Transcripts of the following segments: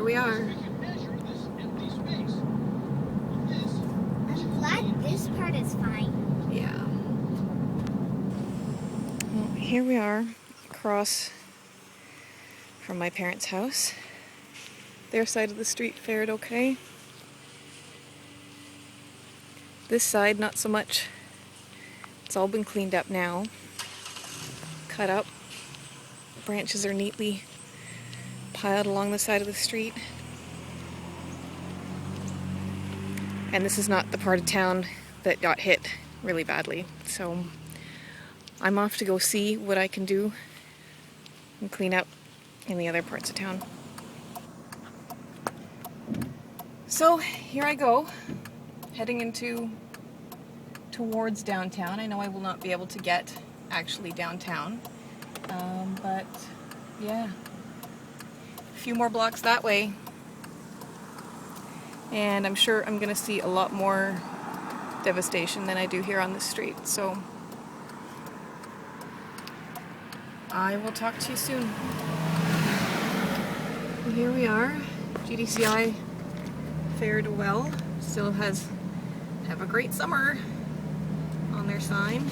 we are. I'm glad this part is fine. Yeah. Well, here we are, across from my parents' house. Their side of the street fared okay. This side, not so much. It's all been cleaned up now. Cut up. Branches are neatly piled along the side of the street. And this is not the part of town that got hit really badly. So I'm off to go see what I can do and clean up in the other parts of town. So here I go, heading towards downtown. I know I will not be able to get actually downtown, but yeah, a few more blocks that way, and I'm sure I'm gonna see a lot more devastation than I do here on the street. So I will talk to you soon. And here we are. GDCI fared well. Still have a great summer on their sign.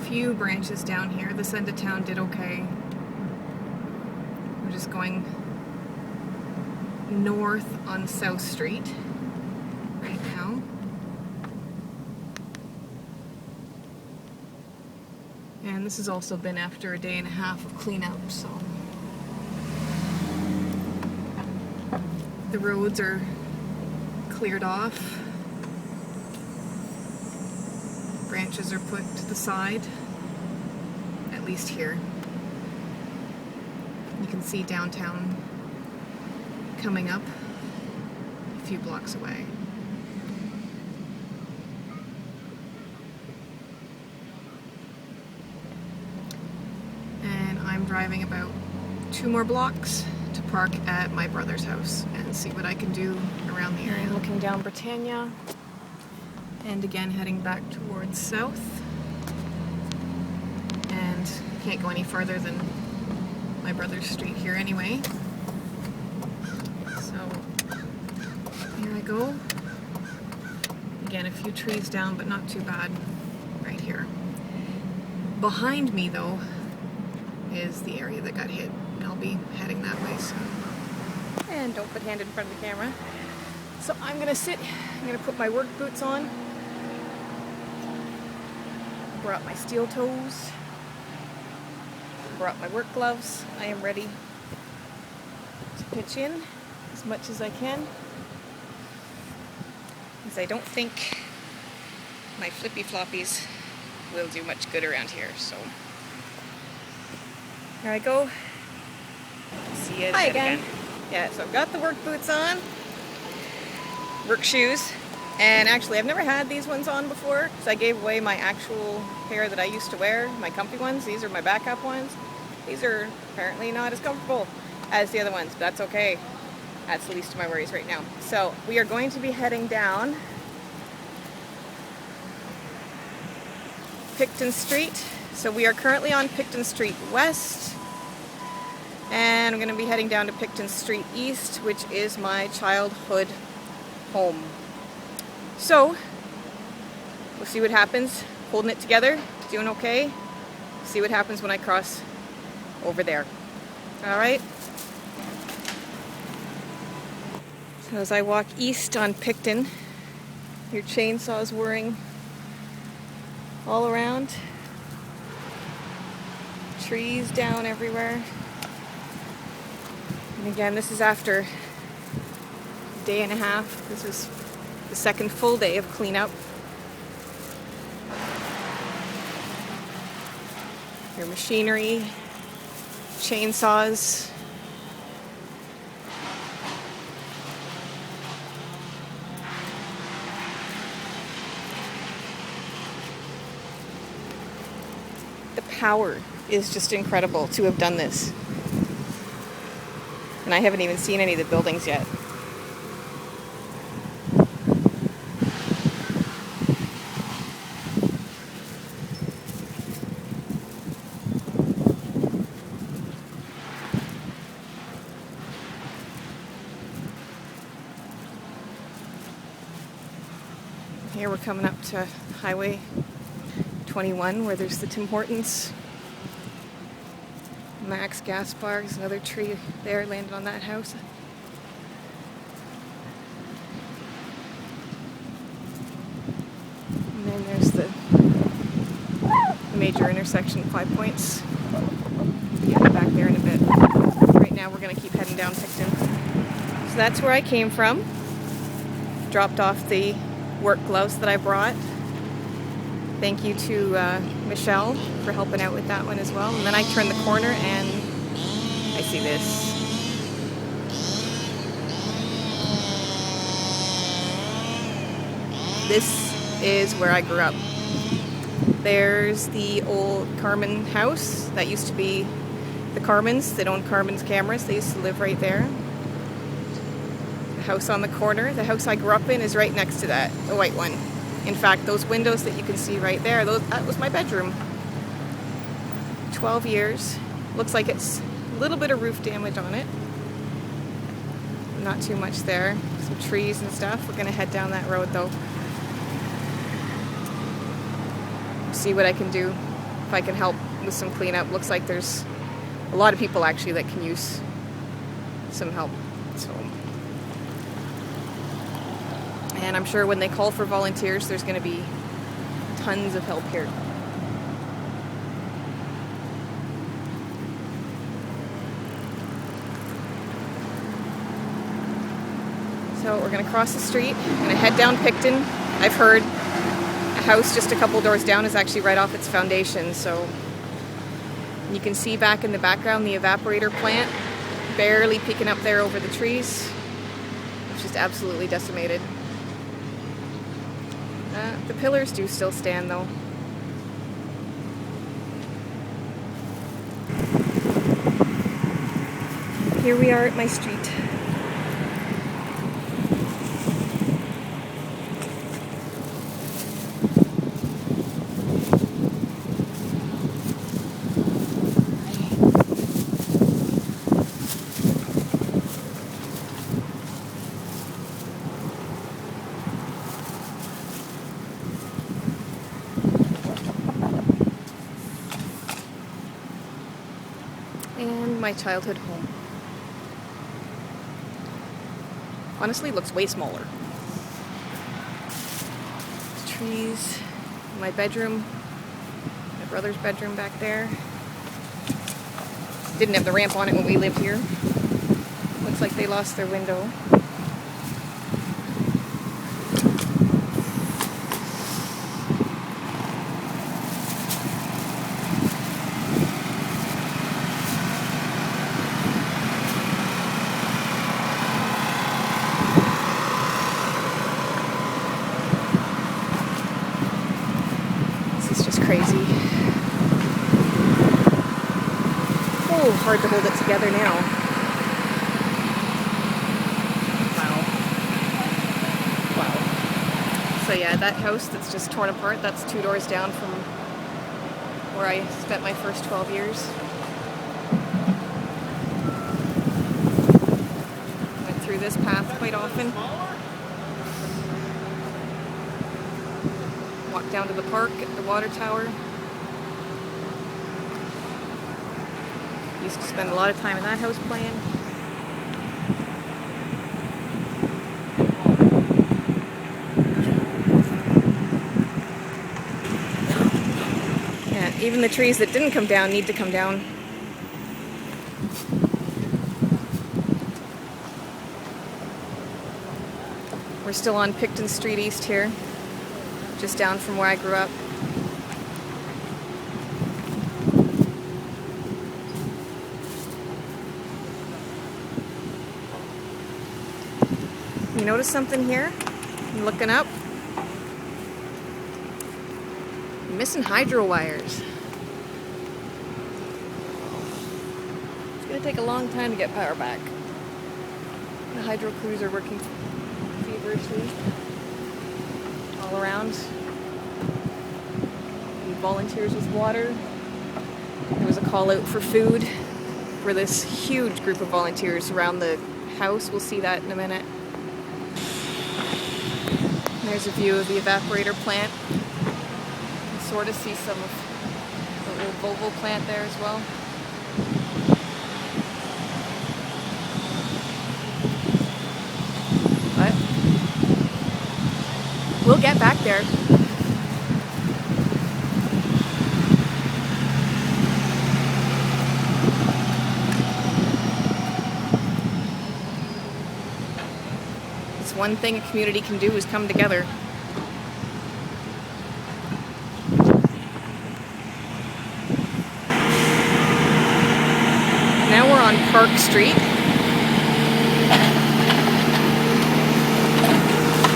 Few branches down here. This end of town did okay. We're just going north on South Street right now. And this has also been after a day and a half of cleanup, so the roads are cleared off. Branches are put to the side, at least here. You can see downtown coming up a few blocks away. And I'm driving about 2 more blocks to park at my brother's house and see what I can do around the area. I'm looking down Britannia and again heading back towards south, and can't go any further than my brother's street here anyway. So here I go. Again, a few trees down, but not too bad right here. Behind me though is the area that got hit, and I'll be heading that way soon. And don't put hand in front of the camera. So I'm gonna put my work boots on. Brought my steel toes. Brought my work gloves. I am ready to pitch in as much as I can, because I don't think my flippy floppies will do much good around here. So here I go. See you again. Yeah, so I've got the work boots on, work shoes, and actually I've never had these ones on before because I gave away my actual pair that I used to wear, my comfy ones. These are my backup ones. These are apparently not as comfortable as the other ones, but that's okay. That's the least of my worries right now. So we are going to be heading down Picton Street. So we are currently on Picton Street West, and I'm going to be heading down to Picton Street East, which is my childhood home. So we'll see what happens. Holding it together, doing okay. See what happens when I cross over there. All right. So as I walk east on Picton, your chainsaws whirring all around. Trees down everywhere. And again, this is after a day and a half. This is the second full day of cleanup. Your machinery, chainsaws. The power is just incredible to have done this. And I haven't even seen any of the buildings yet. here we're coming up to Highway 21 where there's the Tim Hortons. Max gas bars, another tree there landed on that house. And then there's the major intersection, 5 Points. Get back there in a bit. Right now we're going to keep heading down Picton. So that's where I came from. Dropped off the work gloves that I brought. Thank you to Michelle for helping out with that one as well. And then I turn the corner and I see this. This is where I grew up. There's the old Carmen house that used to be the Carmens that owned Carmen's Cameras. They used to live right there. The house on the corner, the house I grew up in, is right next to that, the white one. In fact, those windows that you can see right there, that was my bedroom. 12 years. Looks like it's a little bit of roof damage on it. Not too much there. Some trees and stuff. We're gonna head down that road though. See what I can do, if I can help with some cleanup. Looks like there's a lot of people actually that can use some help. So, and I'm sure when they call for volunteers, there's going to be tons of help here. So we're going to cross the street and head down Picton. I've heard a house just a couple doors down is actually right off its foundation, so you can see back in the background the evaporator plant barely peeking up there over the trees. It's just absolutely decimated. The pillars do still stand though. Here we are at my street. And my childhood home. Honestly, looks way smaller. There's trees. My bedroom. My brother's bedroom back there. Didn't have the ramp on it when we lived here. Looks like they lost their window. Crazy. Oh, hard to hold it together now. Wow. So yeah, that house that's just torn apart, that's 2 doors down from where I spent my first 12 years. Went through this path quite often. Walk down to the park at the water tower. Used to spend a lot of time in that house playing. Yeah, even the trees that didn't come down need to come down. We're still on Picton Street East here. Just down from where I grew up. You notice something here? I'm looking up. I'm missing hydro wires. It's gonna take a long time to get power back. The hydro crews are working feverishly all around. And volunteers with water. There was a call out for food for this huge group of volunteers around the house. We'll see that in a minute. There's a view of the evaporator plant. You can sort of see some of the little Volvo plant there as well. But we'll get back there. It's one thing a community can do is come together. Now we're on Park Street.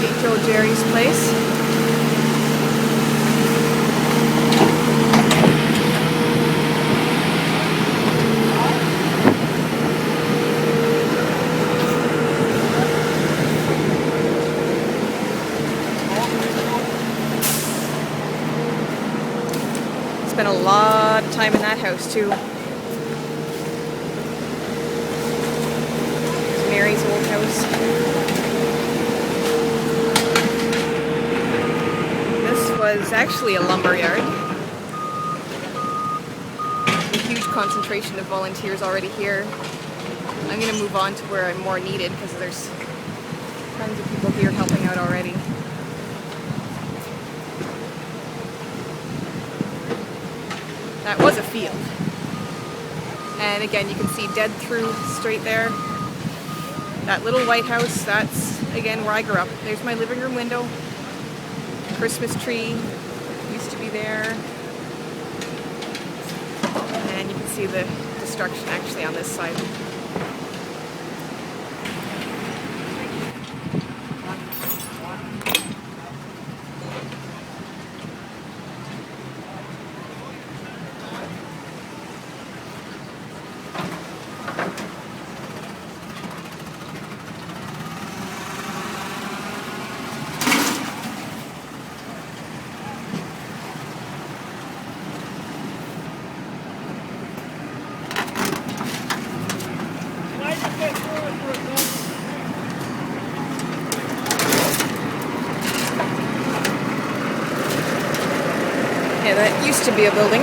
H.O. Jerry's place. Spent a lot of time in that house too. It's Mary's old house. This was actually a lumber yard. A huge concentration of volunteers already here. I'm going to move on to where I'm more needed because there's tons of people here helping out already. That was a field. And again, you can see dead through straight there. That little white house, that's again where I grew up. There's my living room window. Christmas tree used to be there. And you can see the destruction actually on this side. Yeah, that used to be a building.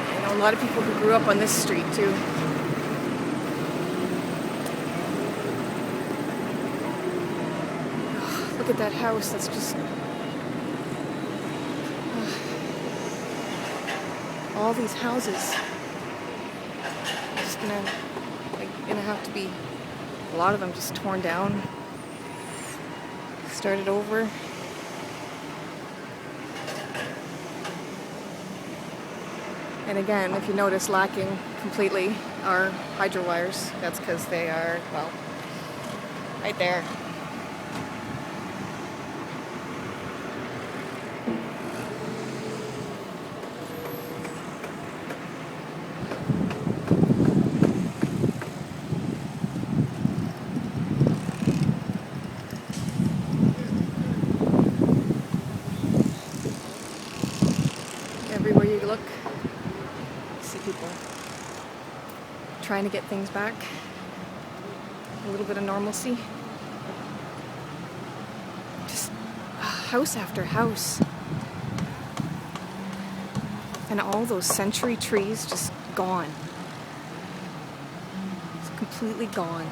I know a lot of people who grew up on this street too. Look at that house, that's just... all these houses. Just gonna have to be, a lot of them just torn down. Started over. And again, if you notice, lacking completely are hydro wires. That's because they are, well, right there. Everywhere you look, you see people trying to get things back, a little bit of normalcy. Just house after house. And all those century trees just gone. It's completely gone.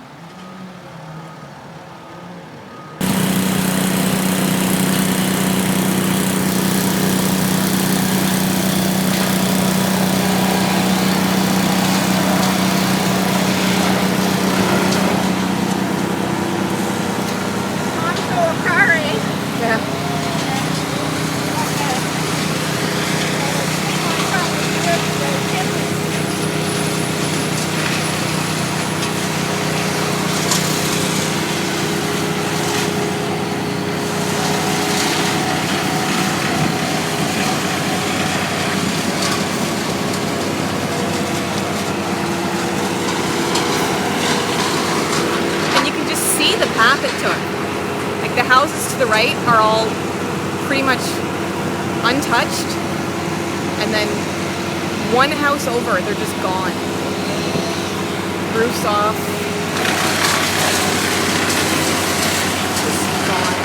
path it took. Like the houses to the right are all pretty much untouched, and then one house over, they're just gone. Roof's off. Just gone.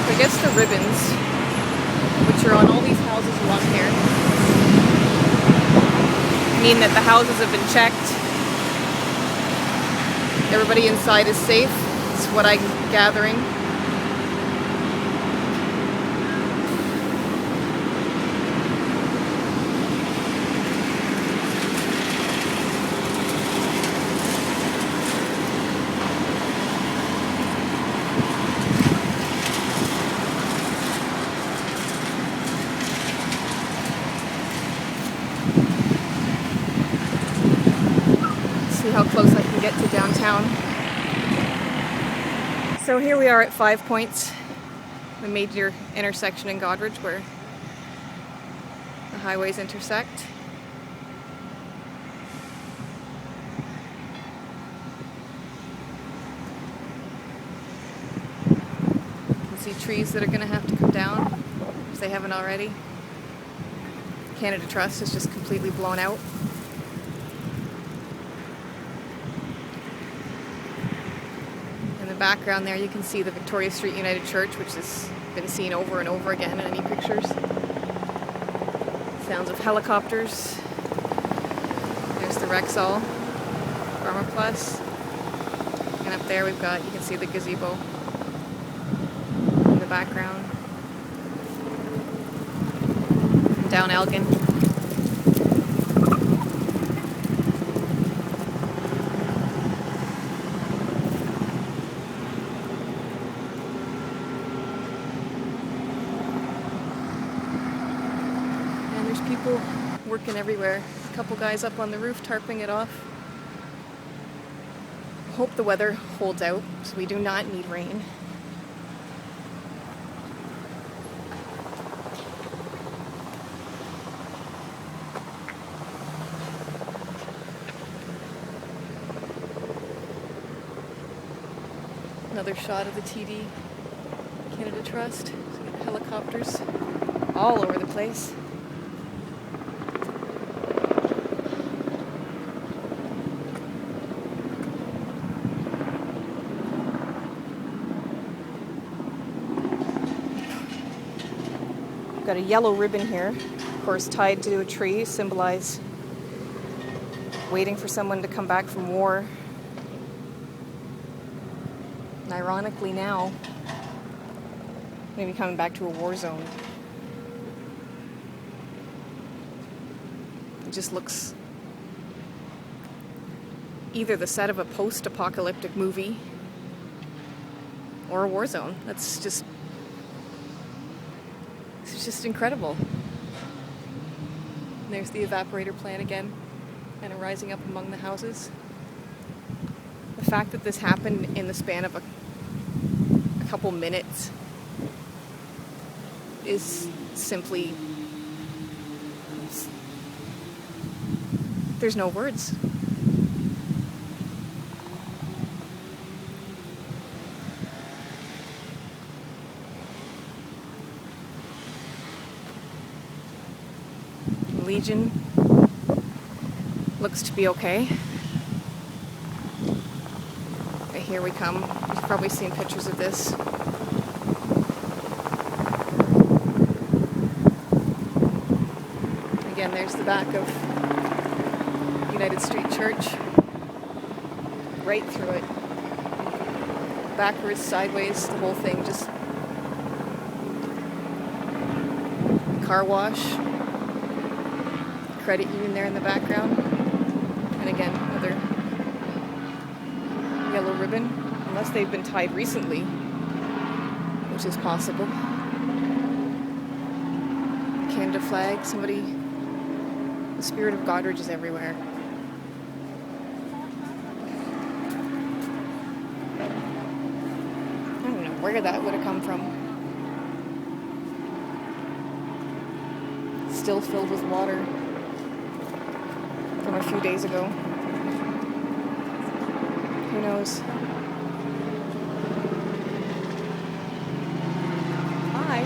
I guess the ribbons, which are on all these houses along here, mean that the houses have been checked. Everybody inside is safe. That's what I'm gathering. See how close I can get to downtown. So here we are at 5 Points, the major intersection in Goderich where the highways intersect. You can see trees that are going to have to come down if they haven't already. Canada Trust is just completely blown out. In the background there you can see the Victoria Street United Church, which has been seen over and over again in any pictures. Sounds of helicopters. There's the Rexall, Farmer Plus. And up there we've got, you can see the gazebo in the background. Down Elgin. People working everywhere. A couple guys up on the roof tarping it off. Hope the weather holds out, so we do not need rain. Another shot of the TD Canada Trust. So we got helicopters all over the place. Got a yellow ribbon here, of course tied to a tree, symbolize waiting for someone to come back from war. And ironically now, maybe coming back to a war zone. It just looks either the set of a post-apocalyptic movie or a war zone. It's just incredible. And there's the evaporator plant again, kind of rising up among the houses. The fact that this happened in the span of a couple minutes is simply, there's no words. Legion looks to be okay. Right, here we come. You've probably seen pictures of this. Again, there's the back of United Street Church. Right through it. Backwards, sideways, the whole thing. Just car wash. Credit union there in the background. And again, another yellow ribbon, unless they've been tied recently, which is possible. Canada flag, somebody, the spirit of Goderich is everywhere. I don't know where that would have come from. Still filled with water from a few days ago. Who knows? Hi.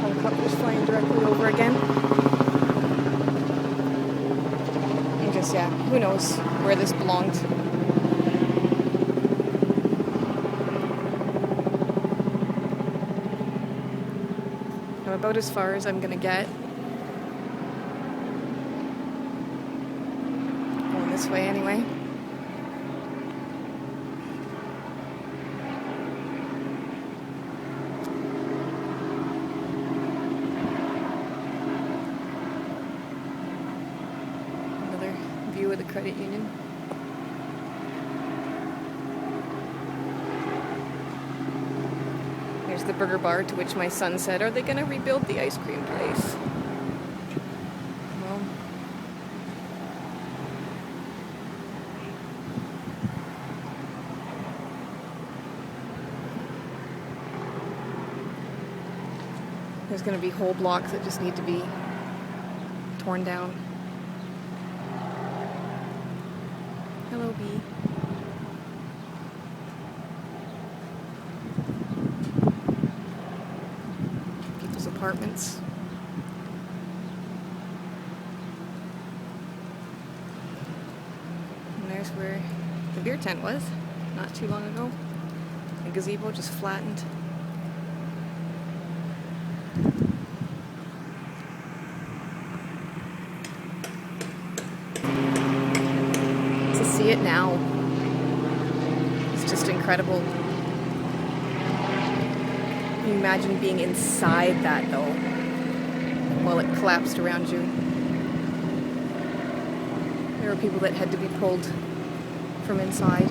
Helicopter's flying directly over again. And just, yeah, who knows where this belonged. I'm about as far as I'm gonna get. Going this way anyway. Another view of the credit union. There's the burger bar, to which my son said, are they going to rebuild the ice cream place? Well, there's going to be whole blocks that just need to be torn down. Hello, bee. Apartments. And there's where the beer tent was not too long ago. The gazebo just flattened. To see it now, it's just incredible. Can you imagine being inside that, though, while it collapsed around you? There were people that had to be pulled from inside.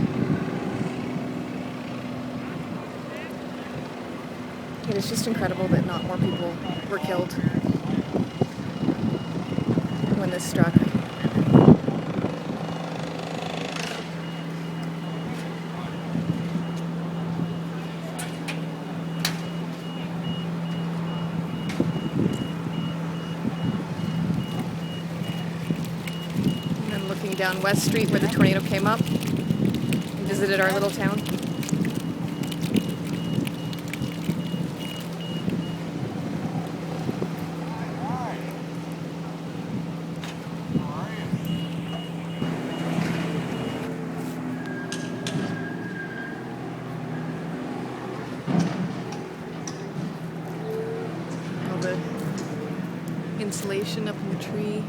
It is just incredible that not more people were killed when this struck. Down West Street where the tornado came up and visited our little town. All the insulation up in the tree.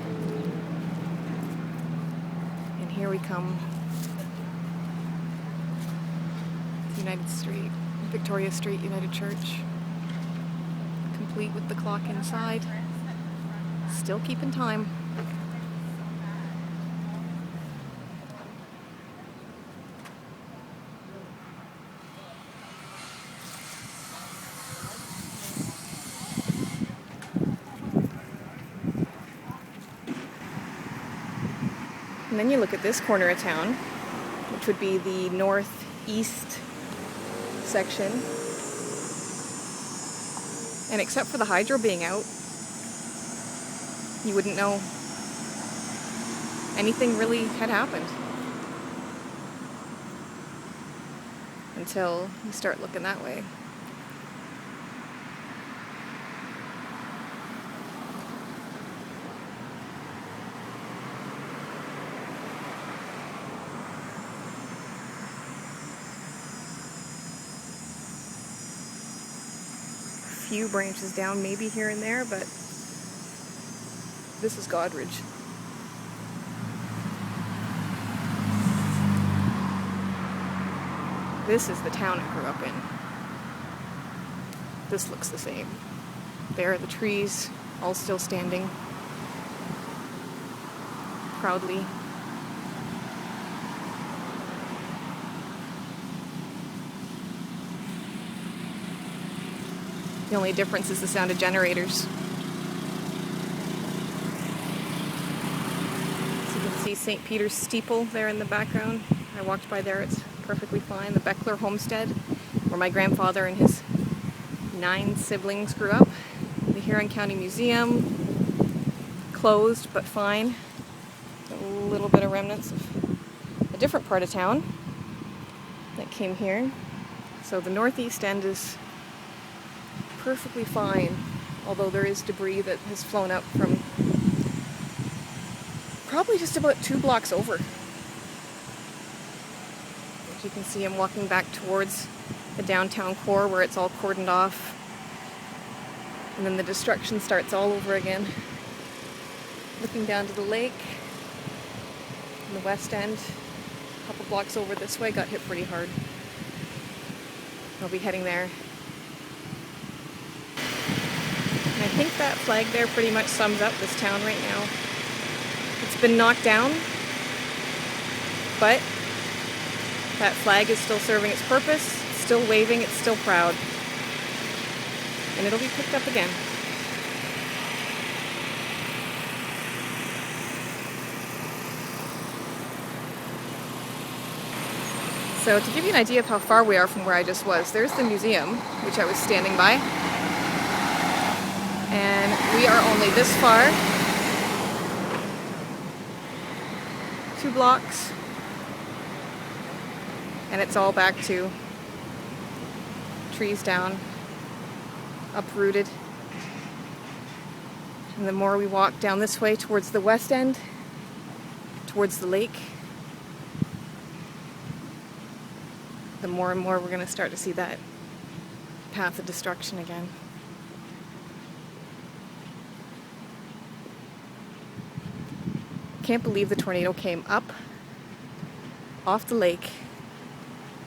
Here we come to United Street, Victoria Street United Church, complete with the clock inside, still keeping time. And then you look at this corner of town, which would be the northeast section. And except for the hydro being out, you wouldn't know anything really had happened until you start looking that way. Few branches down maybe here and there, but this is Goderich. This is the town I grew up in. This looks the same. There are the trees, all still standing. proudly. The only difference is the sound of generators. So you can see St. Peter's steeple there in the background. I walked by there, it's perfectly fine. The Beckler homestead, where my grandfather and his 9 siblings grew up. The Huron County Museum, closed but fine. A little bit of remnants of a different part of town that came here. So the northeast end is perfectly fine, although there is debris that has flown up from probably just about 2 blocks over. As you can see, I'm walking back towards the downtown core where it's all cordoned off, and then the destruction starts all over again. Looking down to the lake in the west end, a couple blocks over this way, got hit pretty hard. I'll be heading there. And I think that flag there pretty much sums up this town right now. It's been knocked down, but that flag is still serving its purpose, it's still waving, it's still proud. And it'll be picked up again. So to give you an idea of how far we are from where I just was, there's the museum, which I was standing by. And we are only this far. 2 blocks. And it's all back to trees down, uprooted. And the more we walk down this way towards the west end, towards the lake, the more and more we're going to start to see that path of destruction again. Can't believe the tornado came up, off the lake,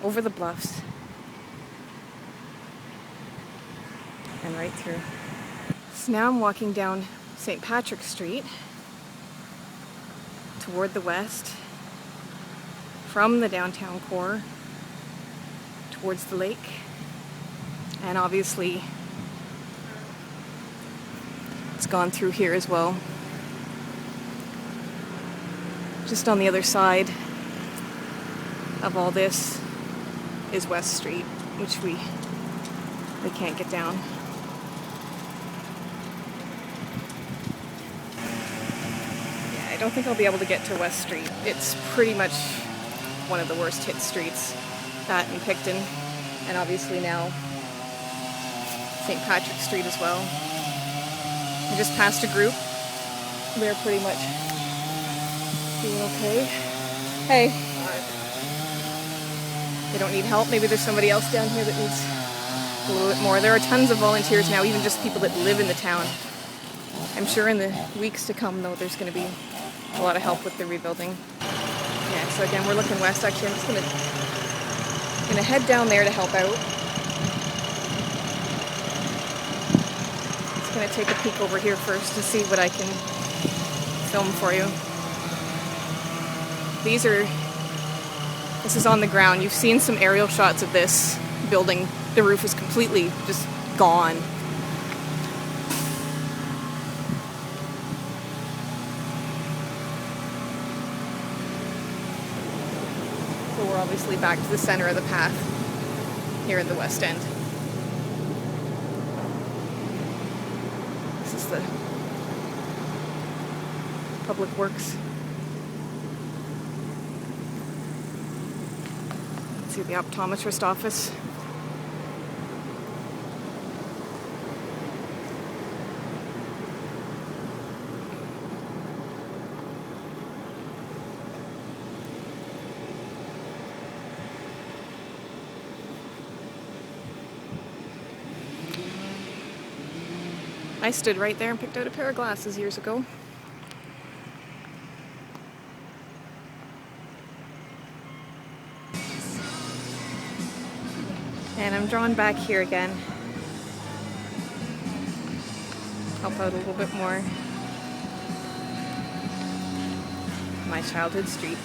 over the bluffs, and right through. So now I'm walking down St. Patrick Street toward the west from the downtown core towards the lake, and obviously it's gone through here as well. Just on the other side of all this is West Street, which we can't get down. Yeah, I don't think I'll be able to get to West Street. It's pretty much one of the worst hit streets, that and Picton, and obviously now St. Patrick Street as well. I just passed a group. They're pretty much doing okay. Hey. They don't need help. Maybe there's somebody else down here that needs a little bit more. There are tons of volunteers now, even just people that live in the town. I'm sure in the weeks to come, though, there's going to be a lot of help with the rebuilding. Yeah, so again, we're looking west. Actually, I'm just going to head down there to help out. Just going to take a peek over here first to see what I can film for you. This is on the ground. You've seen some aerial shots of this building. The roof is completely just gone. So we're obviously back to the center of the path here in the West End. This is the Public Works. See the optometrist office. I stood right there and picked out a pair of glasses years ago. And I'm drawn back here again. Help out a little bit more. my childhood street.